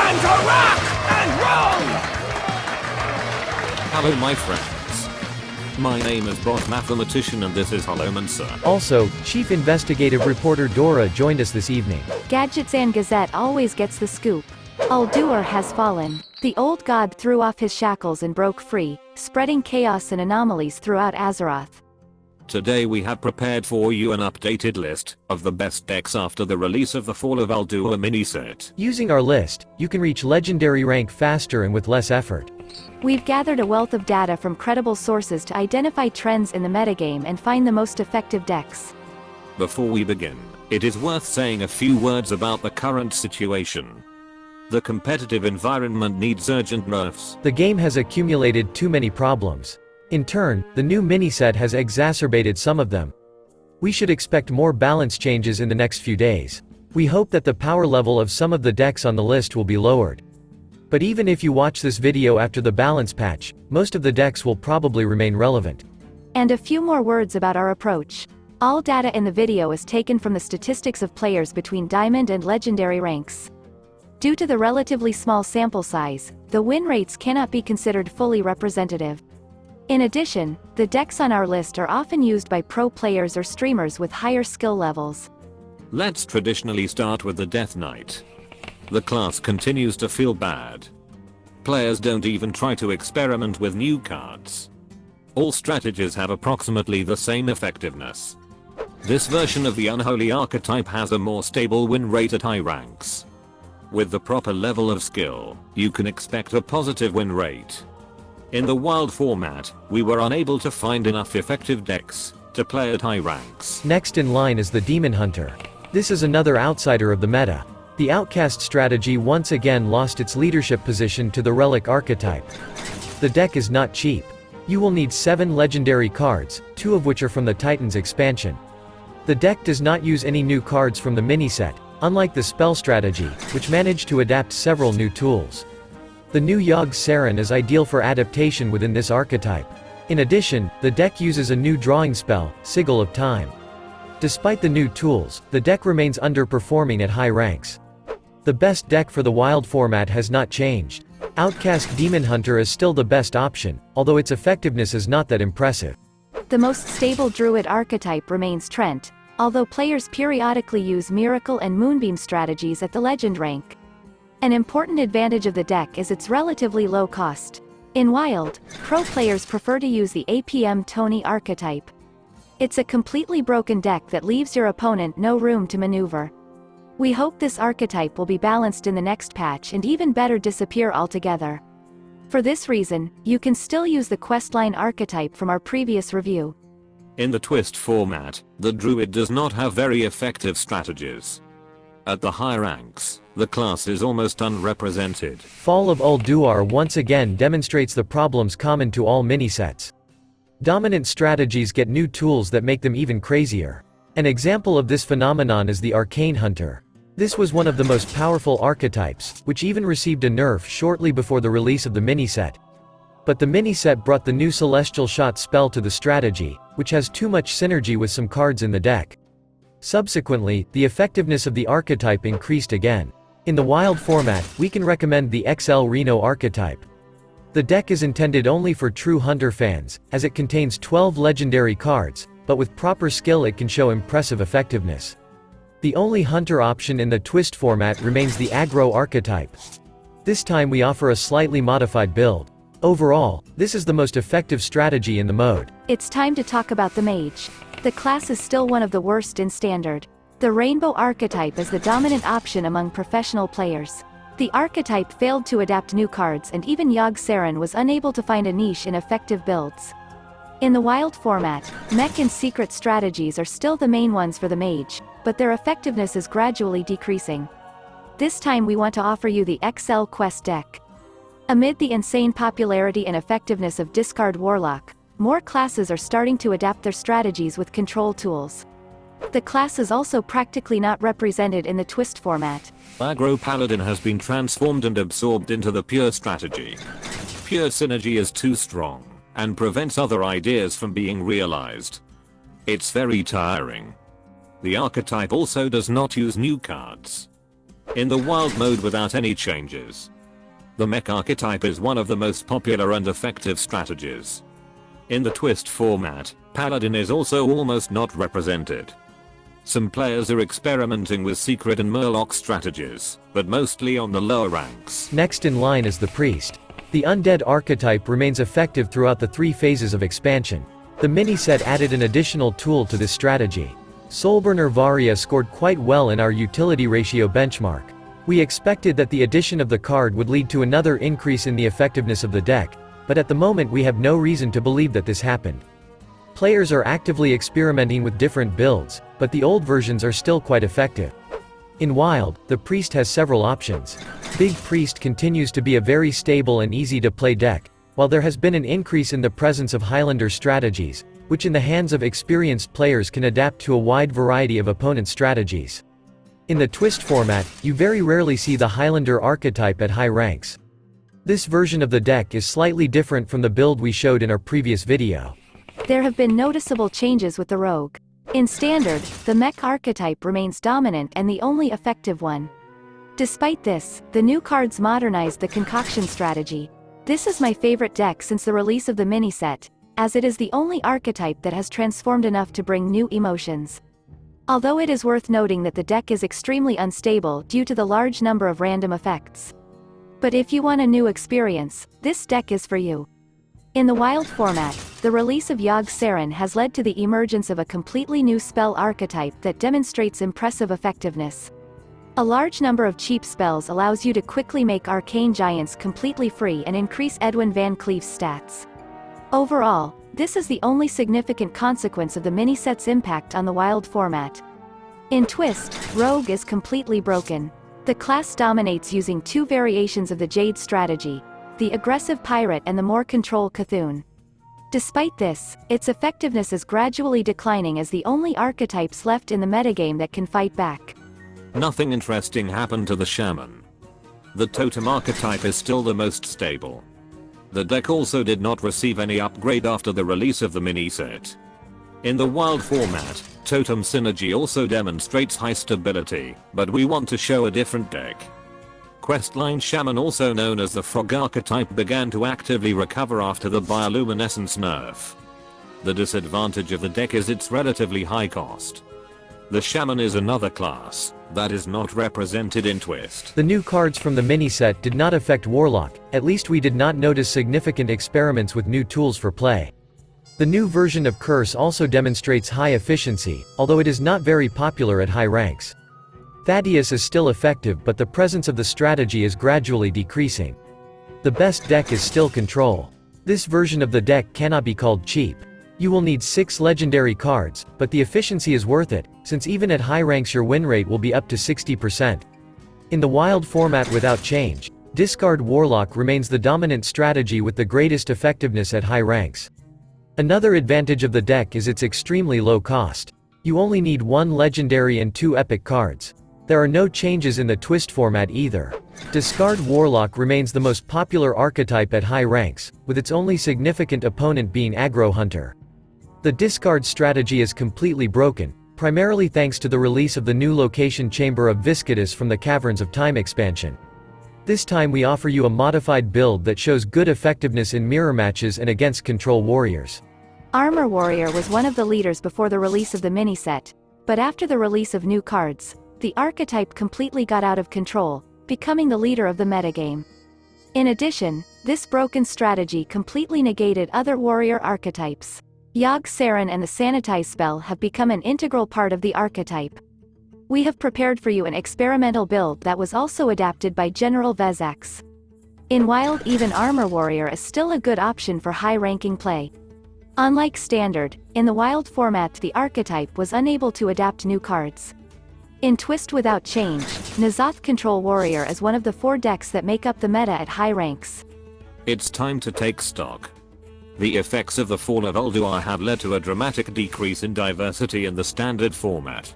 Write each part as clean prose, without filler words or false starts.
Time to rock and roll! Hello my friends. My name is Bot Mathematician and this is Holomancer. Also, Chief Investigative Reporter Dora joined us this evening. Gadgets and Gazette always gets the scoop. Ulduar has fallen. The old god threw off his shackles and broke free, spreading chaos and anomalies throughout Azeroth. Today we have prepared for you an updated list of the best decks after the release of the Fall of Ulduar miniset. Using our list, you can reach legendary rank faster and with less effort. We've gathered a wealth of data from credible sources to identify trends in the metagame and find the most effective decks. Before we begin, it is worth saying a few words about the current situation. The competitive environment needs urgent nerfs. The game has accumulated too many problems. In turn, the new miniset has exacerbated some of them. We should expect more balance changes in the next few days. We hope that the power level of some of the decks on the list will be lowered. But even if you watch this video after the balance patch, most of the decks will probably remain relevant. And a few more words about our approach. All data in the video is taken from the statistics of players between Diamond and Legendary ranks. Due to the relatively small sample size, the win rates cannot be considered fully representative. In addition, the decks on our list are often used by pro players or streamers with higher skill levels. Let's traditionally start with the Death Knight. The class continues to feel bad. Players don't even try to experiment with new cards. All strategies have approximately the same effectiveness. This version of the unholy archetype has a more stable win rate at high ranks. With the proper level of skill, you can expect a positive win rate. In the wild format, we were unable to find enough effective decks to play at high ranks. Next in line is the Demon Hunter. This is another outsider of the meta. The Outcast strategy once again lost its leadership position to the Relic archetype. The deck is not cheap. You will need 7 legendary cards, 2 of which are from the Titans expansion. The deck does not use any new cards from the miniset, unlike the spell strategy, which managed to adapt several new tools. The new Yogg Saron is ideal for adaptation within this archetype. In addition, the deck uses a new drawing spell, Sigil of Time. Despite the new tools, the deck remains underperforming at high ranks. The best deck for the wild format has not changed. Outcast Demon Hunter is still the best option, although its effectiveness is not that impressive. The most stable Druid archetype remains Trent, although players periodically use Miracle and Moonbeam strategies at the Legend rank. An important advantage of the deck is its relatively low cost. In Wild, pro players prefer to use the APM Tony archetype. It's a completely broken deck that leaves your opponent no room to maneuver. We hope this archetype will be balanced in the next patch and even better disappear altogether. For this reason, you can still use the questline archetype from our previous review. In the Twist format, the Druid does not have very effective strategies. At the high ranks, the class is almost unrepresented. Fall of Ulduar once again demonstrates the problems common to all minisets. Dominant strategies get new tools that make them even crazier. An example of this phenomenon is the Arcane Hunter. This was one of the most powerful archetypes, which even received a nerf shortly before the release of the miniset. But the miniset brought the new Celestial Shot spell to the strategy, which has too much synergy with some cards in the deck. Subsequently, the effectiveness of the archetype increased again. In the wild format, we can recommend the XL Reno archetype. The deck is intended only for true hunter fans, as it contains 12 legendary cards, but with proper skill it can show impressive effectiveness. The only hunter option in the Twist format remains the aggro archetype. This time we offer a slightly modified build. Overall, this is the most effective strategy in the mode. It's time to talk about the Mage. The class is still one of the worst in Standard. The Rainbow archetype is the dominant option among professional players. The archetype failed to adapt new cards and even Yogg Saron was unable to find a niche in effective builds. In the Wild format, mech and secret strategies are still the main ones for the Mage, but their effectiveness is gradually decreasing. This time we want to offer you the XL Quest deck. Amid the insane popularity and effectiveness of Discard Warlock, more classes are starting to adapt their strategies with control tools. The class is also practically not represented in the Twist format. Aggro Paladin has been transformed and absorbed into the pure strategy. Pure synergy is too strong, and prevents other ideas from being realized. It's very tiring. The archetype also does not use new cards. in the wild mode without any changes. The mech archetype is one of the most popular and effective strategies. In the twist format, Paladin is also almost not represented. Some players are experimenting with secret and murloc strategies, but mostly on the lower ranks. Next in line is the Priest. The undead archetype remains effective throughout the 3 phases of expansion. The mini-set added an additional tool to this strategy. Soulburner Varia scored quite well in our utility ratio benchmark. We expected that the addition of the card would lead to another increase in the effectiveness of the deck, but at the moment we have no reason to believe that this happened. Players are actively experimenting with different builds, but the old versions are still quite effective. In Wild, the Priest has several options. Big Priest continues to be a very stable and easy to play deck, while there has been an increase in the presence of Highlander strategies, which in the hands of experienced players can adapt to a wide variety of opponent strategies. In the twist format, you very rarely see the Highlander archetype at high ranks. This version of the deck is slightly different from the build we showed in our previous video. There have been noticeable changes with the Rogue. In Standard, the mech archetype remains dominant and the only effective one. Despite this, the new cards modernized the concoction strategy. This is my favorite deck since the release of the mini-set, as it is the only archetype that has transformed enough to bring new emotions. Although it is worth noting that the deck is extremely unstable due to the large number of random effects. But if you want a new experience, this deck is for you. In the Wild format, the release of Yogg Saron has led to the emergence of a completely new spell archetype that demonstrates impressive effectiveness. A large number of cheap spells allows you to quickly make arcane giants completely free and increase Edwin Van Cleef's stats. Overall, this is the only significant consequence of the mini-set's impact on the Wild format. In Twist, Rogue is completely broken. The class dominates using 2 variations of the Jade strategy, the aggressive pirate and the more control Cthulhu. Despite this, its effectiveness is gradually declining as the only archetypes left in the metagame that can fight back. Nothing interesting happened to the Shaman. The totem archetype is still the most stable. The deck also did not receive any upgrade after the release of the mini-set. In the Wild format, Totem Synergy also demonstrates high stability, but we want to show a different deck. Questline Shaman, also known as the Frog archetype, began to actively recover after the Bioluminescence nerf. The disadvantage of the deck is its relatively high cost. The Shaman is another class that is not represented in Twist. The new cards from the mini-set did not affect Warlock, at least we did not notice significant experiments with new tools for play. The new version of Curse also demonstrates high efficiency, although it is not very popular at high ranks. Thaddeus is still effective, but the presence of the strategy is gradually decreasing. The best deck is still Control. This version of the deck cannot be called cheap. You will need 6 legendary cards, but the efficiency is worth it, since even at high ranks your win rate will be up to 60%. In the Wild format without change, Discard Warlock remains the dominant strategy with the greatest effectiveness at high ranks. Another advantage of the deck is its extremely low cost. You only need 1 legendary and 2 epic cards. There are no changes in the Twist format either. Discard Warlock remains the most popular archetype at high ranks, with its only significant opponent being Aggro Hunter. The discard strategy is completely broken, primarily thanks to the release of the new location Chamber of Viscidus from the Caverns of Time expansion. This time we offer you a modified build that shows good effectiveness in mirror matches and against control warriors. Armor Warrior was one of the leaders before the release of the mini-set, but after the release of new cards, the archetype completely got out of control, becoming the leader of the metagame. In addition, this broken strategy completely negated other warrior archetypes. Yogg Saron and the Sanitize spell have become an integral part of the archetype. We have prepared for you an experimental build that was also adapted by General Vezax. In Wild, even Armor Warrior is still a good option for high-ranking play. Unlike Standard, in the Wild format the archetype was unable to adapt new cards. In Twist without change, N'Zoth Control Warrior is one of the 4 decks that make up the meta at high ranks. It's time to take stock. The effects of the fall of Ulduar have led to a dramatic decrease in diversity in the Standard format.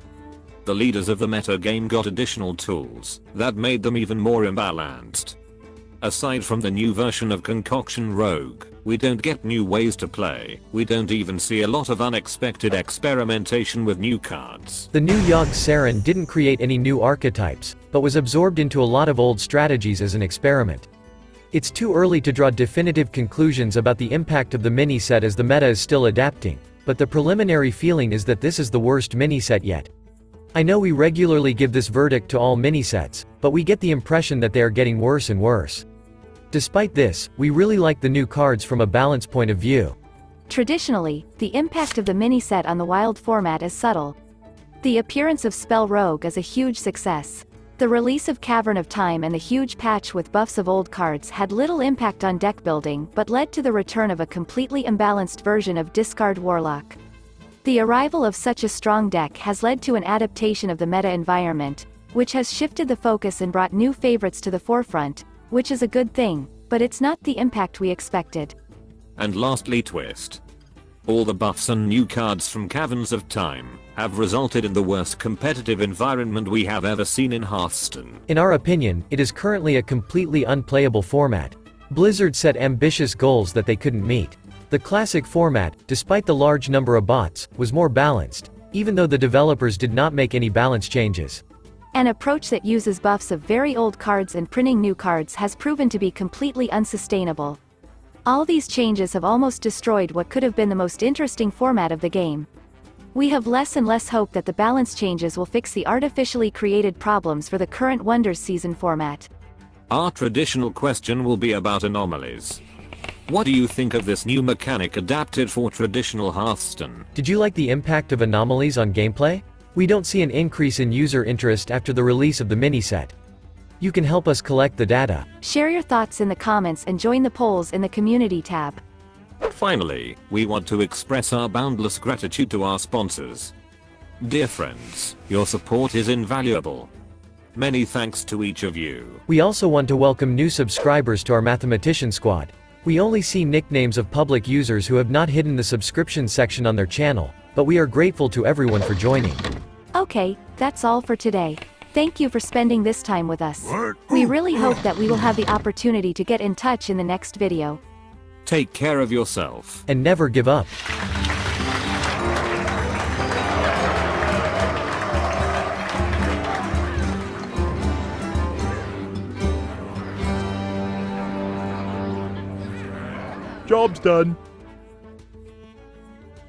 The leaders of the metagame got additional tools that made them even more imbalanced. Aside from the new version of Concoction Rogue, we don't get new ways to play. We don't even see a lot of unexpected experimentation with new cards. The new Yogg Saron didn't create any new archetypes, but was absorbed into a lot of old strategies as an experiment. It's too early to draw definitive conclusions about the impact of the mini-set as the meta is still adapting, but the preliminary feeling is that this is the worst mini-set yet. I know we regularly give this verdict to all mini-sets, but we get the impression that they are getting worse and worse. Despite this, we really like the new cards from a balance point of view. Traditionally, the impact of the mini-set on the wild format is subtle. The appearance of Spell Rogue is a huge success. The release of Cavern of Time and the huge patch with buffs of old cards had little impact on deck building but led to the return of a completely imbalanced version of Discard Warlock. The arrival of such a strong deck has led to an adaptation of the meta environment, which has shifted the focus and brought new favorites to the forefront, which is a good thing, but it's not the impact we expected. And lastly, twist. All the buffs and new cards from Caverns of Time have resulted in the worst competitive environment we have ever seen in Hearthstone. In our opinion, it is currently a completely unplayable format. Blizzard set ambitious goals that they couldn't meet. The classic format, despite the large number of bots, was more balanced, even though the developers did not make any balance changes. An approach that uses buffs of very old cards and printing new cards has proven to be completely unsustainable. All these changes have almost destroyed what could have been the most interesting format of the game. We have less and less hope that the balance changes will fix the artificially created problems for the current Wonders season format. Our traditional question will be about anomalies. What do you think of this new mechanic adapted for traditional Hearthstone? Did you like the impact of anomalies on gameplay? We don't see an increase in user interest after the release of the mini-set. You can help us collect the data. Share your thoughts in the comments and join the polls in the community tab. Finally, we want to express our boundless gratitude to our sponsors. Dear friends, your support is invaluable. Many thanks to each of you. We also want to welcome new subscribers to our Mathematician Squad. We only see nicknames of public users who have not hidden the subscription section on their channel, but we are grateful to everyone for joining. Okay, that's all for today. Thank you for spending this time with us. We really hope that we will have the opportunity to get in touch in the next video. Take care of yourself. And never give up. Job's done.